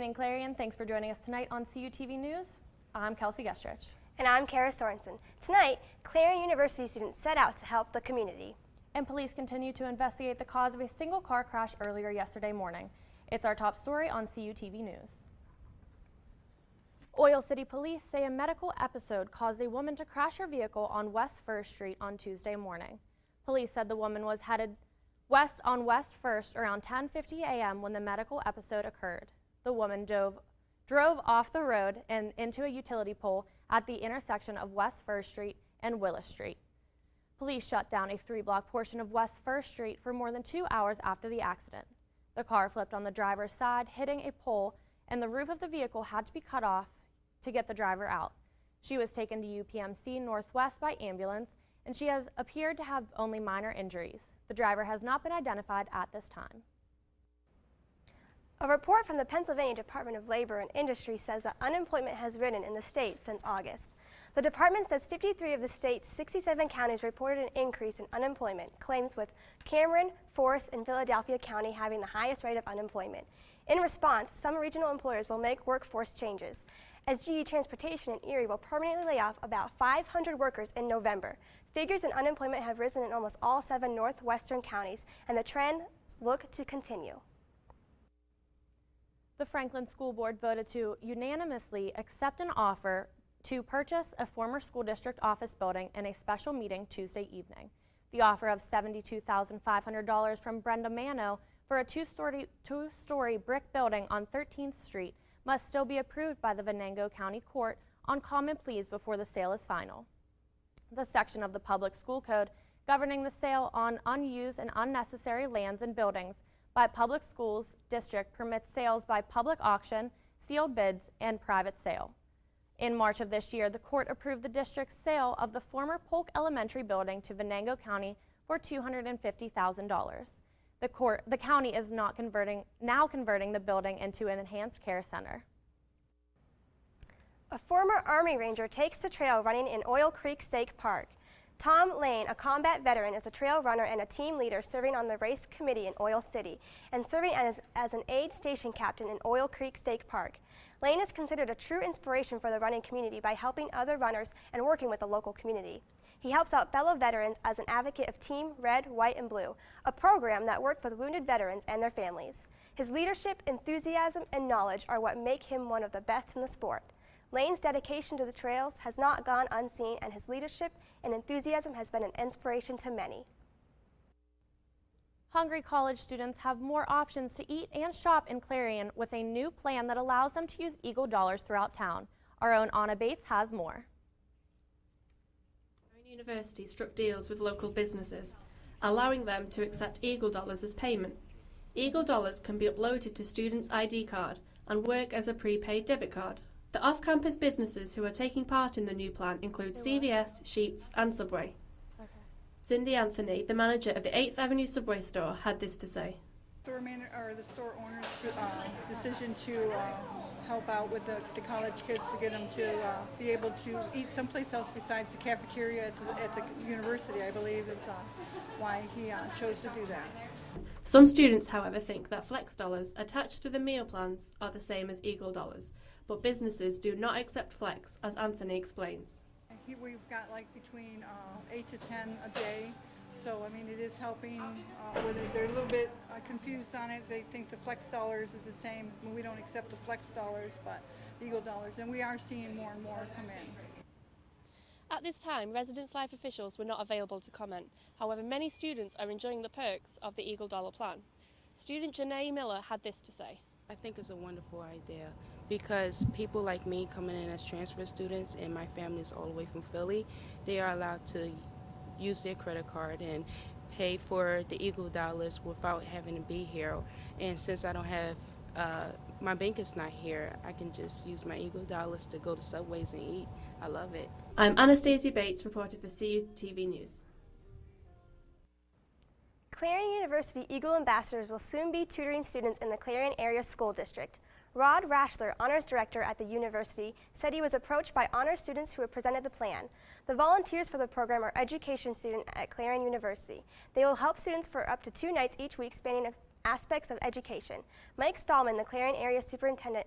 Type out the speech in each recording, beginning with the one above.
evening, Clarion. Thanks for joining us tonight on CUTV News. I'm Kelsie Gestrich. And I'm Sorenson. Tonight, Clarion University students set out to help the community. And police continue to investigate the cause of a single car crash earlier yesterday morning. It's our top story on CUTV News. Oil City police say a medical episode caused a woman to crash her vehicle on West 1st Street on Tuesday morning. Police said the woman was headed west on West 1st around 10:50 a.m. when the medical episode occurred. The woman drove off the road and into a utility pole at the intersection of West 1st Street and Willis Street. Police shut down a 3-block portion of West 1st Street for more than 2 hours after the accident. The car flipped on the driver's side, hitting a pole, and the roof of the vehicle had to be cut off to get the driver out. She was taken to UPMC Northwest by ambulance, and she has appeared to have only minor injuries. The driver has not been identified at this time. A report from the Pennsylvania Department of Labor and Industry says that unemployment has risen in the state since August. The department says 53 of the state's 67 counties reported an increase in unemployment, claims with Cameron, Forest, and Philadelphia County having the highest rate of unemployment. In response, some regional employers will make workforce changes, as GE Transportation in Erie will permanently lay off about 500 workers in November. Figures in unemployment have risen in almost all 7 northwestern counties, and the trends look to continue. The Franklin School Board voted to unanimously accept an offer to purchase a former school district office building in a special meeting Tuesday evening. The offer of $72,500 from Brenda Mano for a two-story brick building on 13th Street must still be approved by the Venango County Court on common pleas before the sale is final. The section of the Public School Code governing the sale on unused and unnecessary lands and buildings by public schools district permits sales by public auction, sealed bids, and private sale. In March of this year, the court approved the district's sale of the former Polk Elementary building to Venango County for $250,000. The county is now converting the building into an enhanced care center. A former Army Ranger takes to trail running in Oil Creek State Park. Tom Lane, a combat veteran, is a trail runner and a team leader serving on the race committee in Oil City and serving as an aide station captain in Oil Creek State Park. Lane is considered a true inspiration for the running community by helping other runners and working with the local community. He helps out fellow veterans as an advocate of Team Red, White, and Blue, a program that works with wounded veterans and their families. His leadership, enthusiasm, and knowledge are what make him one of the best in the sport. Lane's dedication to the trails has not gone unseen, and his leadership and enthusiasm has been an inspiration to many. Hungry college students have more options to eat and shop in Clarion with a new plan that allows them to use Eagle dollars throughout town. Our own Anna Bates has more. Clarion University struck deals with local businesses, allowing them to accept Eagle dollars as payment. Eagle dollars can be uploaded to students' ID card and work as a prepaid debit card. The off-campus businesses who are taking part in the new plan include CVS, Sheetz, and Subway. Cindy Anthony, the manager of the 8th Avenue Subway store, had this to say. The store owner's decision to help out with the college kids to get them to be able to eat someplace else besides the cafeteria at the university, I believe, is why he chose to do that. Some students, however, think that Flex dollars attached to the meal plans are the same as Eagle dollars, but businesses do not accept Flex, as Anthony explains. We've got like between 8 to 10 a day, so I mean it is helping. They're a little bit confused on it. They think the Flex dollars is the same. We don't accept the Flex dollars, but Eagle dollars, and we are seeing more and more come in. At this time, Residence Life officials were not available to comment. However, many students are enjoying the perks of the Eagle Dollar plan. Student Janae Miller had this to say. I think it's a wonderful idea because people like me coming in as transfer students and my family is all the way from Philly, they are allowed to use their credit card and pay for the Eagle dollars without having to be here. And since I don't have, my bank is not here, I can just use my Eagle dollars to go to Subways and eat. I love it. I'm Anastasia Bates, reporter for CUTV News. Clarion University Eagle Ambassadors will soon be tutoring students in the Clarion Area School District. Rod Rashler, honors director at the university, said he was approached by honors students who had presented the plan. The volunteers for the program are education students at Clarion University. They will help students for up to 2 nights each week, spanning aspects of education. Mike Stahlman, the Clarion Area Superintendent,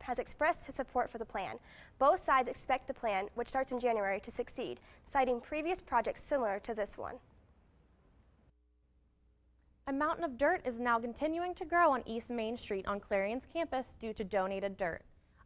has expressed his support for the plan. Both sides expect the plan, which starts in January, to succeed, citing previous projects similar to this one. A mountain of dirt is now continuing to grow on East Main Street on Clarion's campus due to donated dirt.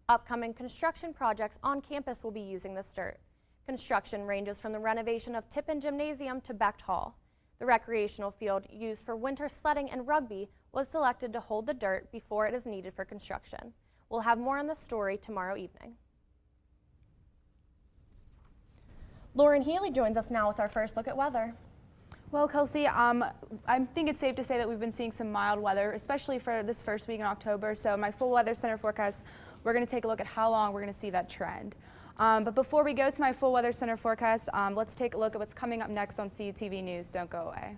Upcoming construction projects on campus will be using this dirt. Construction ranges from the renovation of Tippin Gymnasium to Becht Hall. The recreational field used for winter sledding and rugby was selected to hold the dirt before it is needed for construction. We'll have more on this story tomorrow evening. Lauren Healy joins us now with our first look at weather. Well, Kelsie, I think it's safe to say that we've been seeing some mild weather, especially for this first week in October. So my full weather center forecast, we're going to take a look at how long we're going to see that trend. But before we go to my full weather center forecast, let's take a look at what's coming up next on CUTV News. Don't go away.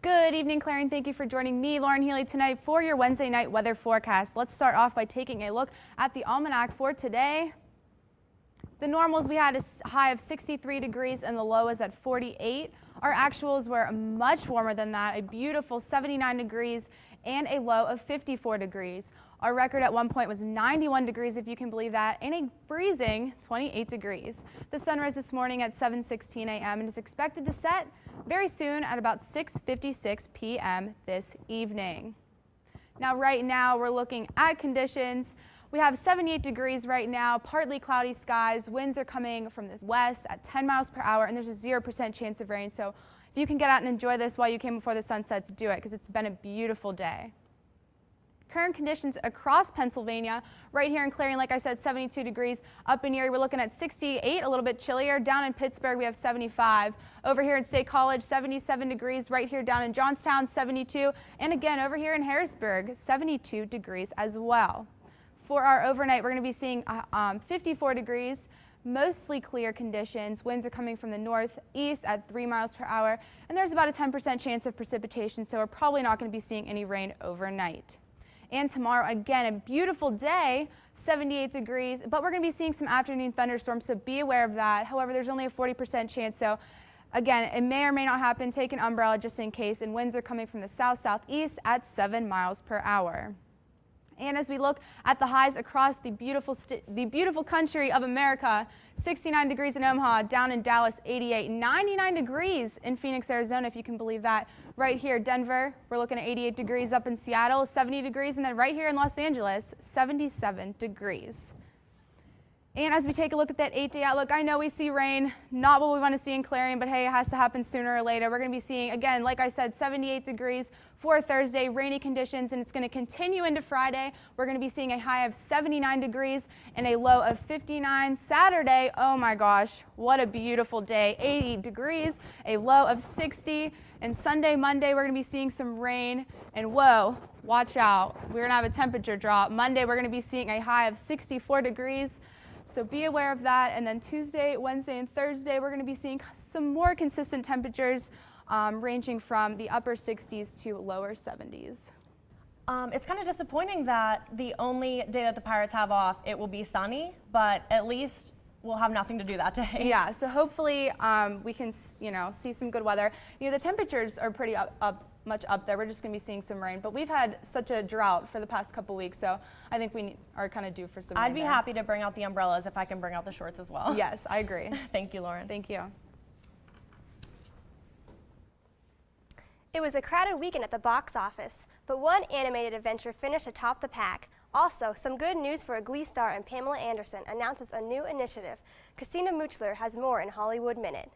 Good evening, Clarion. Thank you for joining me, Lauren Healy, tonight for your Wednesday night weather forecast. Let's start off by taking a look at the almanac for today. The normals, we had a high of 63 degrees and the low is at 48. Our actuals were much warmer than that, a beautiful 79 degrees and a low of 54 degrees. Our record at one point was 91 degrees, if you can believe that, and a freezing 28 degrees. The sunrise this morning at 7:16 a.m. and is expected to set very soon at about 6:56 p.m. this evening. Now, right now, we're looking at conditions. We have 78 degrees right now, partly cloudy skies. Winds are coming from the west at 10 miles per hour, and there's a 0% chance of rain. So if you can get out and enjoy this while you can before the sun sets, do it, because it's been a beautiful day. Current conditions across Pennsylvania, right here in Clarion, like I said, 72 degrees. Up in Erie, we're looking at 68, a little bit chillier. Down in Pittsburgh, we have 75. Over here in State College, 77 degrees. Right here down in Johnstown, 72. And again, over here in Harrisburg, 72 degrees as well. For our overnight, we're going to be seeing 54 degrees, mostly clear conditions. Winds are coming from the northeast at 3 miles per hour, and there's about a 10% chance of precipitation, so we're probably not going to be seeing any rain overnight. And tomorrow, again, a beautiful day, 78 degrees, but we're going to be seeing some afternoon thunderstorms, so be aware of that. However, there's only a 40% chance, so again, it may or may not happen. Take an umbrella just in case, and winds are coming from the south-southeast at 7 miles per hour. And as we look at the highs across the beautiful country of America, 69 degrees in Omaha, down in Dallas, 88, 99 degrees in Phoenix, Arizona, if you can believe that. Right here, Denver, we're looking at 88 degrees. Up in Seattle, 70 degrees, and then right here in Los Angeles, 77 degrees. And as we take a look at that 8-day outlook, I know we see rain, not what we want to see in Clarion, but hey, it has to happen sooner or later. We're going to be seeing, again, like I said, 78 degrees For Thursday, rainy conditions, and it's going to continue into Friday. We're going to be seeing a high of 79 degrees and a low of 59. Saturday, oh my gosh, what a beautiful day. 80 degrees, a low of 60. And Sunday, Monday, we're going to be seeing some rain. And whoa, watch out. We're going to have a temperature drop. Monday, we're going to be seeing a high of 64 degrees. So be aware of that. And then Tuesday, Wednesday, and Thursday, we're going to be seeing some more consistent temperatures ranging from the upper 60s to lower 70s. It's kind of disappointing that the only day that the Pirates have off, it will be sunny, but at least we'll have nothing to do that day. Yeah, so hopefully we can, see some good weather. The temperatures are pretty much up there. We're just going to be seeing some rain, but we've had such a drought for the past couple weeks, so I think we are kind of due for some rain. I'd be happy to bring out the umbrellas if I can bring out the shorts as well. Yes, I agree. Thank you, Lauren. Thank you. It was a crowded weekend at the box office, but one animated adventure finished atop the pack. Also, some good news for a Glee star, and Pamela Anderson announces a new initiative. Christina Muchler has more in Hollywood Minute.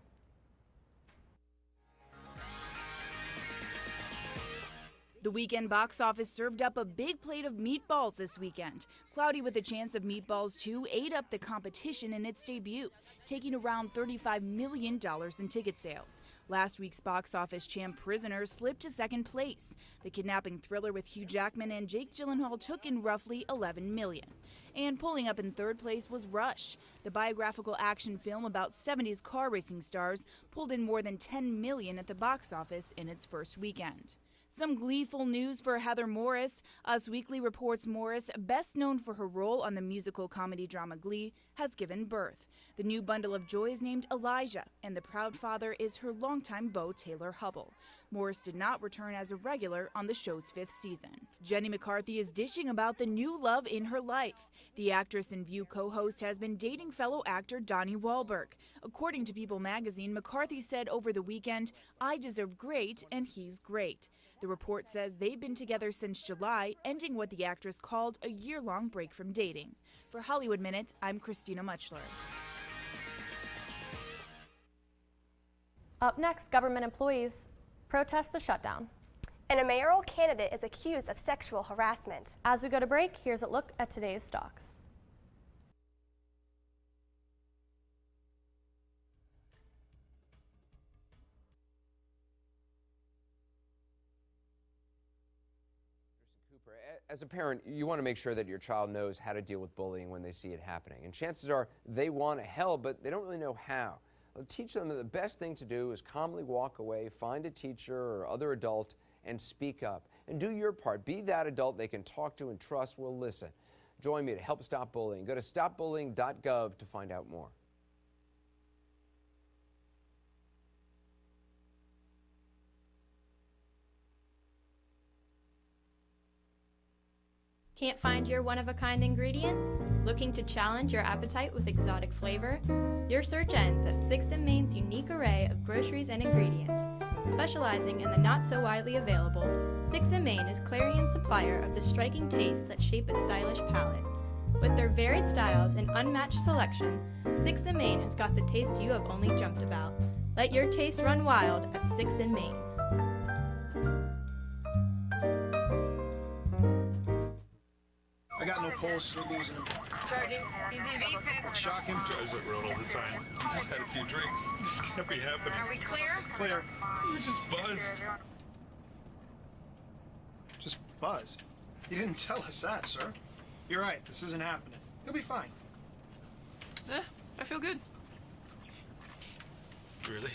The weekend box office served up a big plate of meatballs this weekend. Cloudy with a Chance of Meatballs 2 ate up the competition in its debut, taking around $35 million in ticket sales. Last week's box office champ Prisoner slipped to second place. The kidnapping thriller with Hugh Jackman and Jake Gyllenhaal took in roughly $11 million. And pulling up in third place was Rush. The biographical action film about 70s car racing stars pulled in more than $10 million at the box office in its first weekend. Some gleeful news for Heather Morris. Us Weekly reports Morris, best known for her role on the musical comedy drama Glee, has given birth. The new bundle of joy is named Elijah, and the proud father is her longtime beau, Taylor Hubble. Morris did not return as a regular on the show's 5th season. Jenny McCarthy is dishing about the new love in her life. The actress and View co-host has been dating fellow actor Donnie Wahlberg. According to People magazine, McCarthy said over the weekend, "I deserve great and he's great." The report says they've been together since July, ending what the actress called a year-long break from dating. For Hollywood Minute, I'm Christina Muchler. Up next, government employees protest the shutdown. And a mayoral candidate is accused of sexual harassment. As we go to break, here's a look at today's stocks. As a parent, you want to make sure that your child knows how to deal with bullying when they see it happening. And chances are they want to help, but they don't really know how. Well, teach them that the best thing to do is calmly walk away, find a teacher or other adult, and speak up. And do your part. Be that adult they can talk to and trust will listen. Join me to help stop bullying. Go to stopbullying.gov to find out more. Can't find your one-of-a-kind ingredient? Looking to challenge your appetite with exotic flavor? Your search ends at 6th & Maine's unique array of groceries and ingredients. Specializing in the not-so-widely available, 6th & Maine is Clarion's supplier of the striking tastes that shape a stylish palate. With their varied styles and unmatched selection, 6th & Maine has got the taste you have only dreamt about. Let your taste run wild at 6th & Maine. I got no pulse. We're losing him. Sergeant, he's in VFib. Shock him. Drives it around all the time. Just had a few drinks. Just can't be happening. Are we clear? Clear. You just buzzed. Just buzzed. You didn't tell us that, sir. You're right. This isn't happening. He'll be fine. I feel good. Really?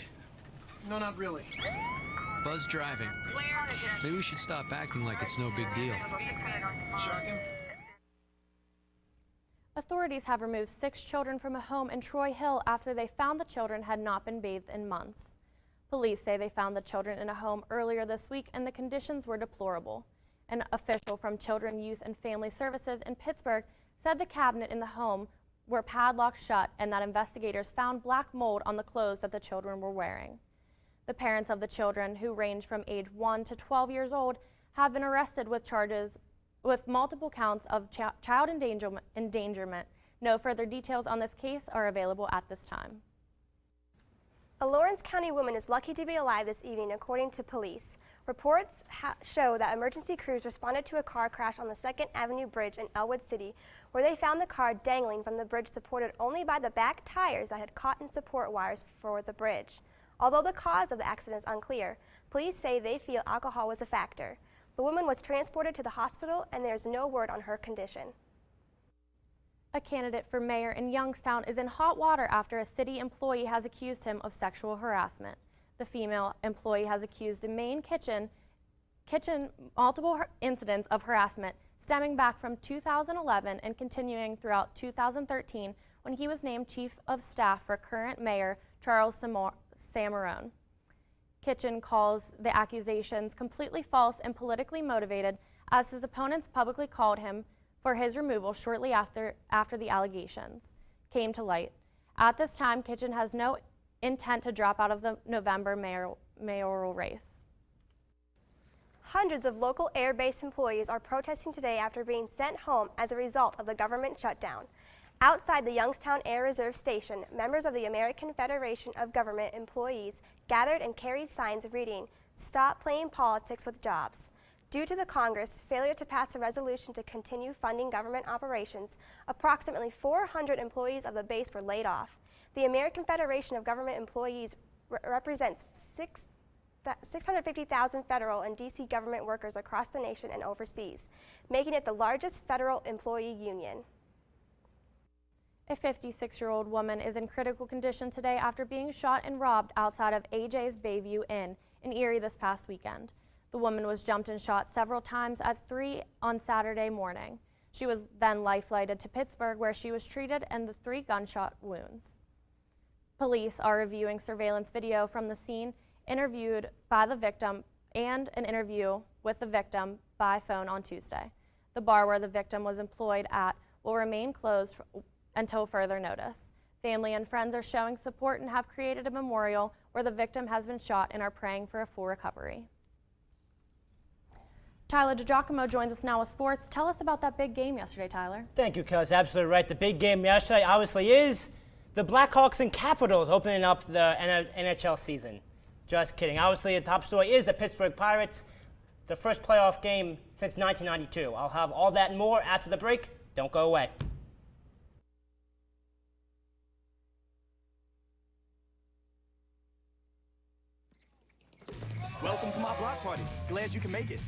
No, not really. Buzz driving. Clear. Maybe we should stop acting like it's no big deal. Shock him. Authorities have removed 6 children from a home in Troy Hill after they found the children had not been bathed in months. Police say they found the children in a home earlier this week and the conditions were deplorable. An official from Children, Youth, and Family Services in Pittsburgh said the cabinet in the home were padlocked shut and that investigators found black mold on the clothes that the children were wearing. The parents of the children, who range from age 1 to 12 years old, have been arrested with charges with multiple counts of child endangerment. No further details on this case are available at this time. A Lawrence County woman is lucky to be alive this evening, according to police. Reports show that emergency crews responded to a car crash on the 2nd Avenue Bridge in Elwood City, where they found the car dangling from the bridge supported only by the back tires that had caught in support wires for the bridge. Although the cause of the accident is unclear, police say they feel alcohol was a factor. The woman was transported to the hospital, and there's no word on her condition. A candidate for mayor in Youngstown is in hot water after a city employee has accused him of sexual harassment. The female employee has accused a Maine kitchen multiple incidents of harassment stemming back from 2011 and continuing throughout 2013 when he was named chief of staff for current mayor Charles Samarone. Kitchen calls the accusations completely false and politically motivated, as his opponents publicly called him for his removal shortly after the allegations came to light. At this time, Kitchen has no intent to drop out of the November mayoral race. Hundreds of local air base employees are protesting today after being sent home as a result of the government shutdown. Outside the Youngstown Air Reserve Station, members of the American Federation of Government Employees gathered and carried signs reading, "Stop playing politics with jobs." Due to the Congress' failure to pass a resolution to continue funding government operations, approximately 400 employees of the base were laid off. The American Federation of Government Employees represents 650,000 federal and D.C. government workers across the nation and overseas, making it the largest federal employee union. A 56-year-old woman is in critical condition today after being shot and robbed outside of AJ's Bayview Inn in Erie this past weekend. The woman was jumped and shot several times at 3 on Saturday morning. She was then life-flighted to Pittsburgh, where she was treated and the 3 gunshot wounds. Police are reviewing surveillance video from the scene, interviewed by the victim, and an interview with the victim by phone on Tuesday. The bar where the victim was employed at will remain closed until further notice. Family and friends are showing support and have created a memorial where the victim has been shot and are praying for a full recovery. Tyler DeGiacomo joins us now with sports. Tell us about that big game yesterday, Tyler. Thank you, Kelsie. Absolutely right. The big game yesterday obviously is the Blackhawks and Capitals opening up the NHL season. Just kidding. Obviously, the top story is the Pittsburgh Pirates, the first playoff game since 1992. I'll have all that and more after the break. Don't go away. Welcome to my block party. Glad you can make it.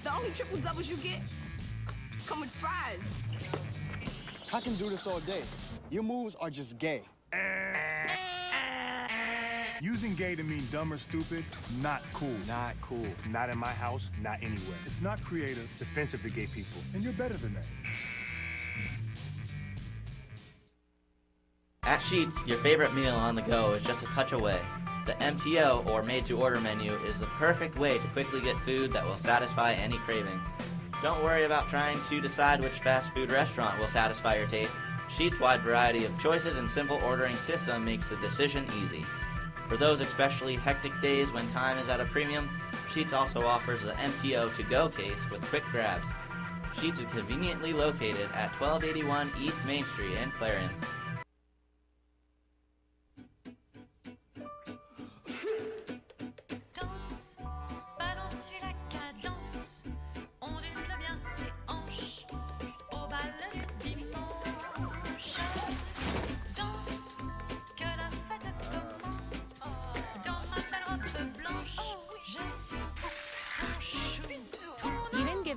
The only triple doubles you get come with fries. I can do this all day. Your moves are just gay. Using gay to mean dumb or stupid, not cool. Not cool. Not in my house, not anywhere. It's not creative, it's offensive to gay people. And you're better than that. At Sheetz, your favorite meal on the go is just a touch away. The MTO, or made-to-order menu, is the perfect way to quickly get food that will satisfy any craving. Don't worry about trying to decide which fast food restaurant will satisfy your taste. Sheetz' wide variety of choices and simple ordering system makes the decision easy. For those especially hectic days when time is at a premium, Sheetz also offers the MTO to-go case with quick grabs. Sheetz is conveniently located at 1281 East Main Street in Clarion.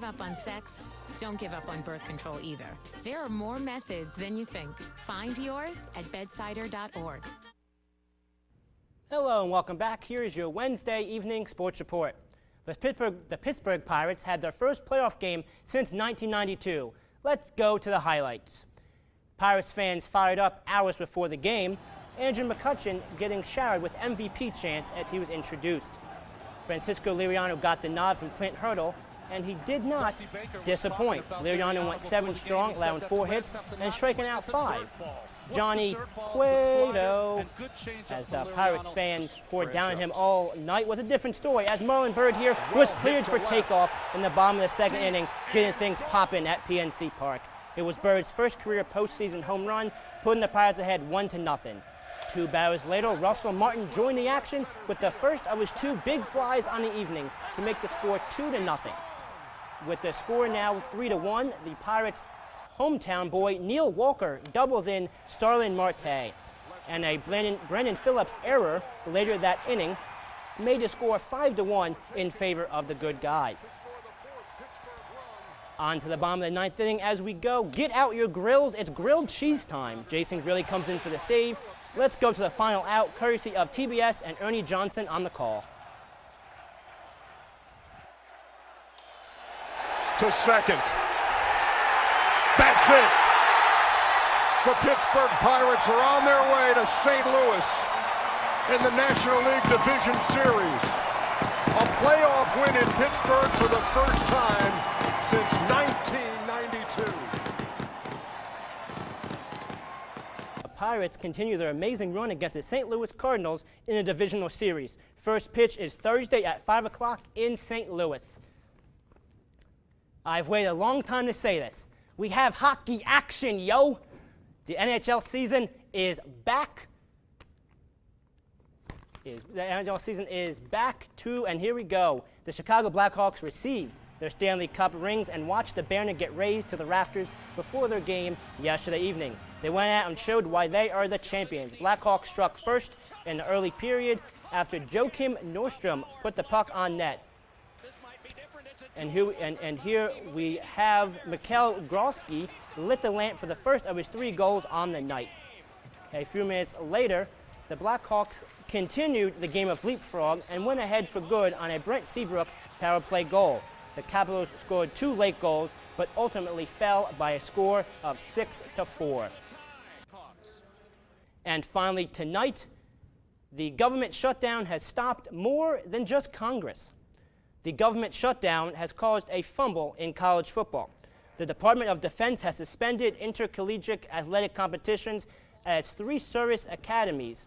Up on sex, don't give up on birth control either. There are more methods than you think. Find yours at bedsider.org. Hello and welcome back. Here is your Wednesday evening sports report. The Pittsburgh Pirates had their first playoff game since 1992. Let's go to the highlights. Pirates fans fired up hours before the game. Andrew McCutchen getting showered with MVP chants as he was introduced. Francisco Liriano got the nod from Clint Hurdle, and he did not disappoint. Liriano went 7 strong, allowing 4 hits and striking out 5. Johnny Cueto, as the Pirates fans poured down on him all night, was a different story, as Marlon Byrd here was cleared for takeoff in the bottom of the second inning, getting things popping at PNC Park. It was Byrd's first career postseason home run, putting the Pirates ahead 1-0. 2 batters later, Russell Martin joined the action with the first of his 2 big flies on the evening to make the score 2-0. With the score now 3-1, the Pirates' hometown boy Neil Walker doubles in Starlin Marte, and a Brendan Phillips error later that inning made the score 5-1 in favor of the good guys. On to the bottom of the 9th inning as we go. Get out your grills. It's grilled cheese time. Jason Grilly comes in for the save. Let's go to the final out, courtesy of TBS and Ernie Johnson on the call. To second. That's it. The Pittsburgh Pirates are on their way to St. Louis in the National League Division Series. A playoff win in Pittsburgh for the first time since 1992. The Pirates continue their amazing run against the St. Louis Cardinals in a divisional series. First pitch is Thursday at 5 o'clock in St. Louis. I've waited a long time to say this. We have hockey action, yo! The NHL season is back. The NHL season is back to, and here we go. The Chicago Blackhawks received their Stanley Cup rings and watched the banner get raised to the rafters before their game yesterday evening. They went out and showed why they are the champions. Blackhawks struck first in the early period after Joakim Nordstrom put the puck on net. And here we have Mikhail Grosky lit the lamp for the first of his 3 goals on the night. A few minutes later, the Blackhawks continued the game of leapfrog and went ahead for good on a Brent Seabrook power play goal. The Capitals scored 2 late goals, but ultimately fell by a score of 6-4. And finally tonight, the government shutdown has stopped more than just Congress. The government shutdown has caused a fumble in college football. The Department of Defense has suspended intercollegiate athletic competitions at its 3 service academies.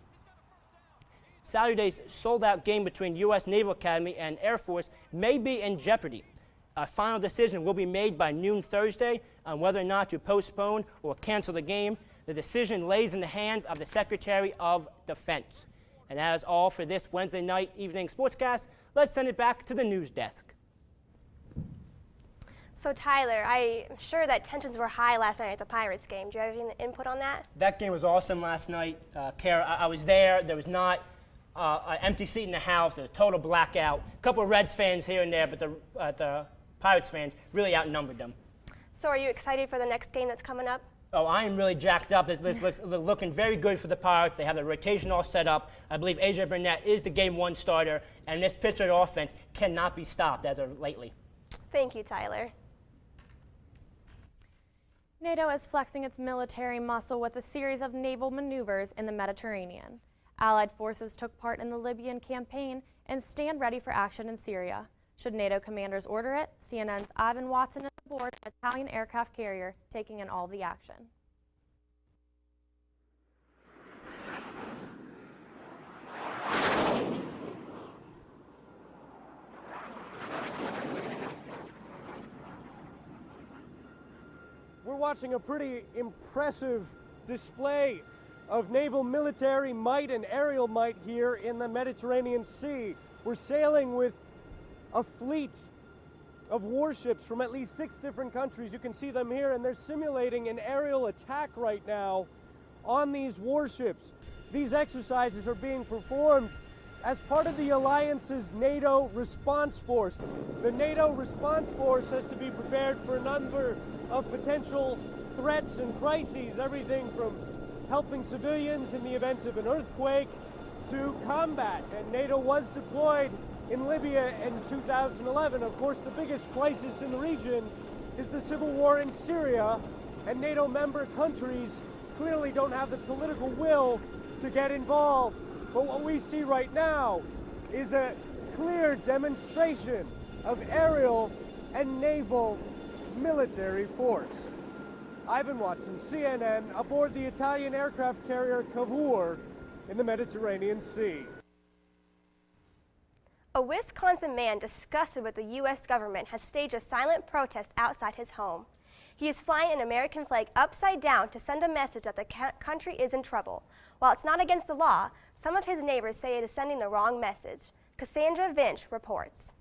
Saturday's sold-out game between U.S. Naval Academy and Air Force may be in jeopardy. A final decision will be made by noon Thursday on whether or not to postpone or cancel the game. The decision lays in the hands of the Secretary of Defense. And that is all for this Wednesday night evening sportscast. Let's send it back to the news desk. So Tyler, I'm sure that tensions were high last night at the Pirates game. Do you have any input on that? That game was awesome last night. Kara, I was there. There was not an empty seat in the house. There was a total blackout. A couple of Reds fans here and there, but the Pirates fans really outnumbered them. So are you excited for the next game that's coming up? Oh, I am really jacked up. This looks looking very good for the Pirates. They have the rotation all set up. I believe A.J. Burnett is the Game 1 starter, and this Pittsburgh offense cannot be stopped as of lately. Thank you, Tyler. NATO is flexing its military muscle with a series of naval maneuvers in the Mediterranean. Allied forces took part in the Libyan campaign and stand ready for action in Syria. Should NATO commanders order it, CNN's Ivan Watson is aboard an Italian aircraft carrier taking in all the action. We're watching a pretty impressive display of naval military might and aerial might here in the Mediterranean Sea. We're sailing with a fleet of warships from at least 6 different countries. You can see them here, and they're simulating an aerial attack right now on these warships. These exercises are being performed as part of the alliance's NATO response force. The NATO response force has to be prepared for a number of potential threats and crises, everything from helping civilians in the event of an earthquake to combat. And NATO was deployed in Libya in 2011. Of course, the biggest crisis in the region is the civil war in Syria, and NATO member countries clearly don't have the political will to get involved. But what we see right now is a clear demonstration of aerial and naval military force. Ivan Watson, CNN, aboard the Italian aircraft carrier Cavour in the Mediterranean Sea. A Wisconsin man disgusted with the U.S. government has staged a silent protest outside his home. He is flying an American flag upside down to send a message that the country is in trouble. While it's not against the law, some of his neighbors say it is sending the wrong message. Cassandra Vinch reports.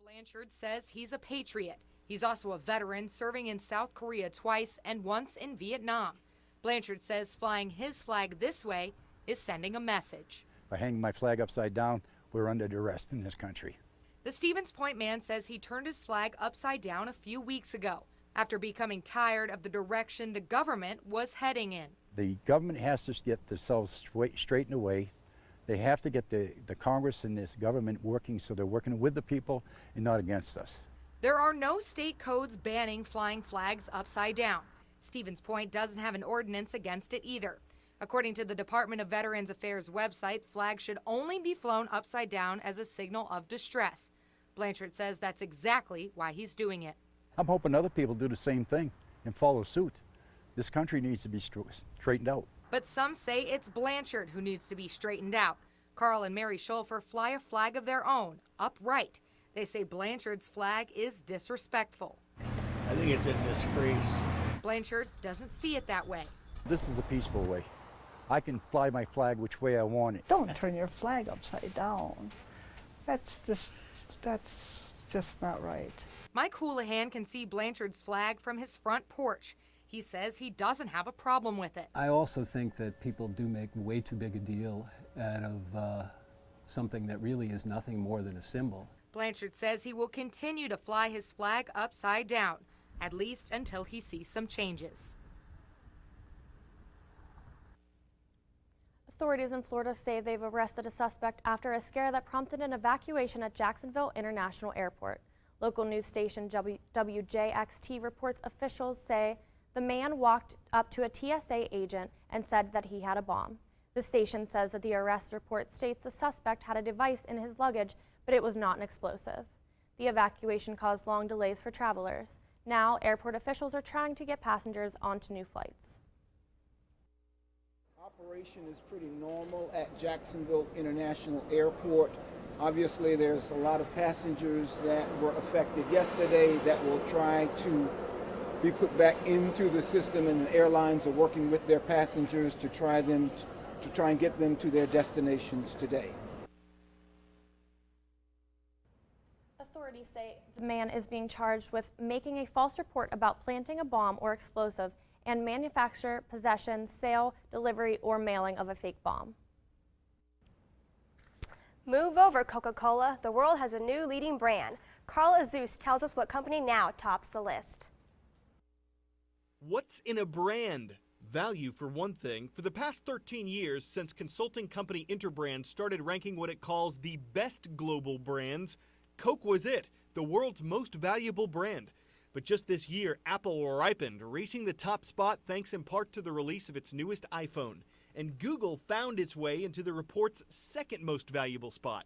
Blanchard says he's a patriot. He's also a veteran, serving in South Korea twice and once in Vietnam. Blanchard says flying his flag this way is sending a message. By hanging my flag upside down, we're under duress in this country. The Stevens Point man says he turned his flag upside down a few weeks ago after becoming tired of the direction the government was heading in. The government has to get themselves straightened away. They have to get the Congress and this government working so they're working with the people and not against us. There are no state codes banning flying flags upside down. Stevens Point doesn't have an ordinance against it either. According to the Department of Veterans Affairs website, flags should only be flown upside down as a signal of distress. Blanchard says that's exactly why he's doing it. I'm hoping other people do the same thing and follow suit. This country needs to be straightened out. But some say it's Blanchard who needs to be straightened out. Carl and Mary Schulfer fly a flag of their own, upright. They say Blanchard's flag is disrespectful. I think it's a disgrace. Blanchard doesn't see it that way. This is a peaceful way. I can fly my flag which way I want it. Don't turn your flag upside down. That's just not right. Mike Houlihan can see Blanchard's flag from his front porch. He says he doesn't have a problem with it. I also think that people do make way too big a deal out of something that really is nothing more than a symbol. Blanchard says he will continue to fly his flag upside down, at least until he sees some changes. Authorities in Florida say they've arrested a suspect after a scare that prompted an evacuation at Jacksonville International Airport. Local news station WJXT reports officials say the man walked up to a TSA agent and said that he had a bomb. The station says that the arrest report states the suspect had a device in his luggage, but it was not an explosive. The evacuation caused long delays for travelers. Now, airport officials are trying to get passengers onto new flights. Operation is pretty normal at Jacksonville International Airport. Obviously, there's a lot of passengers that were affected yesterday that will try to be put back into the system, and the airlines are working with their passengers to try and get them to their destinations today. Authorities say the man is being charged with making a false report about planting a bomb or explosive and manufacture, possession, sale, delivery, or mailing of a fake bomb. Move over, Coca-Cola. The world has a new leading brand. Carl Azus tells us what company now tops the list. What's in a brand? Value, for one thing. For the past 13 years, since consulting company Interbrand started ranking what it calls the best global brands, Coke was it, the world's most valuable brand. But just this year, Apple ripened, reaching the top spot thanks in part to the release of its newest iPhone. And Google found its way into the report's second most valuable spot.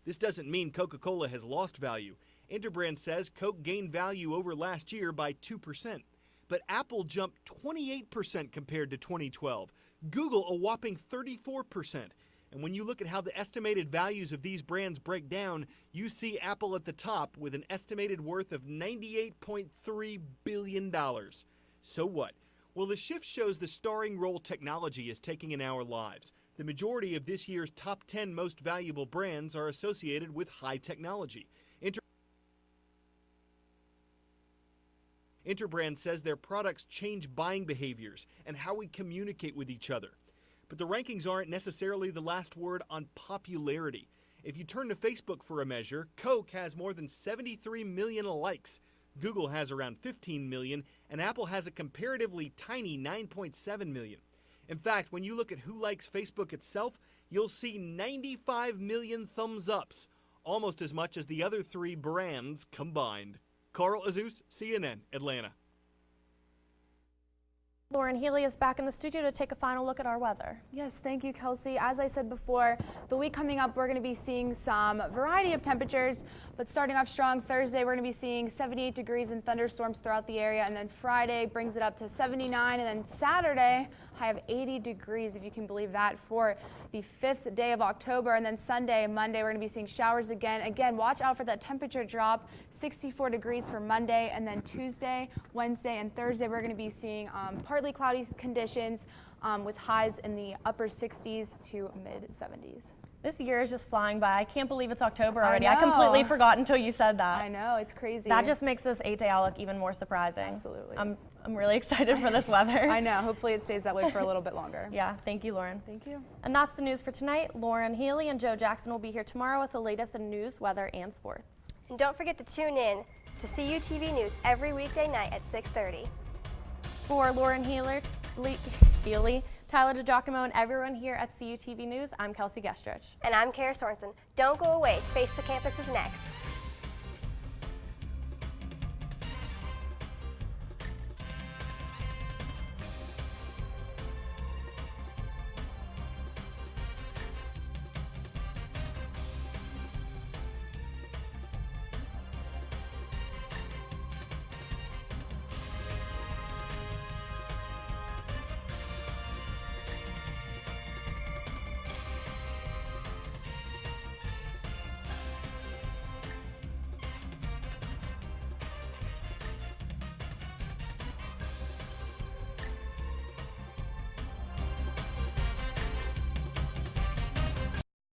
This doesn't mean Coca-Cola has lost value. Interbrand says Coke gained value over last year by 2%. But Apple jumped 28% compared to 2012. Google a whopping 34%. And when you look at how the estimated values of these brands break down, you see Apple at the top with an estimated worth of $98.3 billion. So what? Well, the shift shows the starring role technology is taking in our lives. The majority of this year's top 10 most valuable brands are associated with high technology. Interbrand says their products change buying behaviors and how we communicate with each other. But the rankings aren't necessarily the last word on popularity. If you turn to Facebook for a measure, Coke has more than 73 million likes. Google has around 15 million, and Apple has a comparatively tiny 9.7 million. In fact, when you look at who likes Facebook itself, you'll see 95 million thumbs ups, almost as much as the other three brands combined. Carl Azus, CNN, Atlanta. Lauren Healy is back in the studio to take a final look at our weather. Yes, thank you, Kelsie. As I said before, the week coming up, we're going to be seeing some variety of temperatures, but starting off strong Thursday, we're going to be seeing 78 degrees and thunderstorms throughout the area, and then Friday brings it up to 79, and then Saturday, high of 80 degrees, if you can believe that, for the 5th day of October. And then Sunday and Monday, we're going to be seeing showers again. Again, watch out for that temperature drop, 64 degrees for Monday. And then Tuesday, Wednesday, and Thursday, we're going to be seeing partly cloudy conditions with highs in the upper 60s to mid 70s. This year is just flying by. I can't believe it's October already. I I completely know. forgot until you said that. I know, it's crazy. That just makes this 8-day outlook even more surprising. Absolutely. I'm really excited for this weather. I know. Hopefully it stays that way for a little bit longer. Yeah, thank you, Lauren. Thank you. And that's the news for tonight. Lauren Healy and Joe Jackson will be here tomorrow with the latest in news, weather, and sports. And don't forget to tune in to CUTV News every weekday night at 6:30. For Lauren Healy, Tyler DeGiacomo, and everyone here at CUTV News, I'm Kelsie Gestrich. And I'm Sorenson. Don't go away. Face the Campus is next.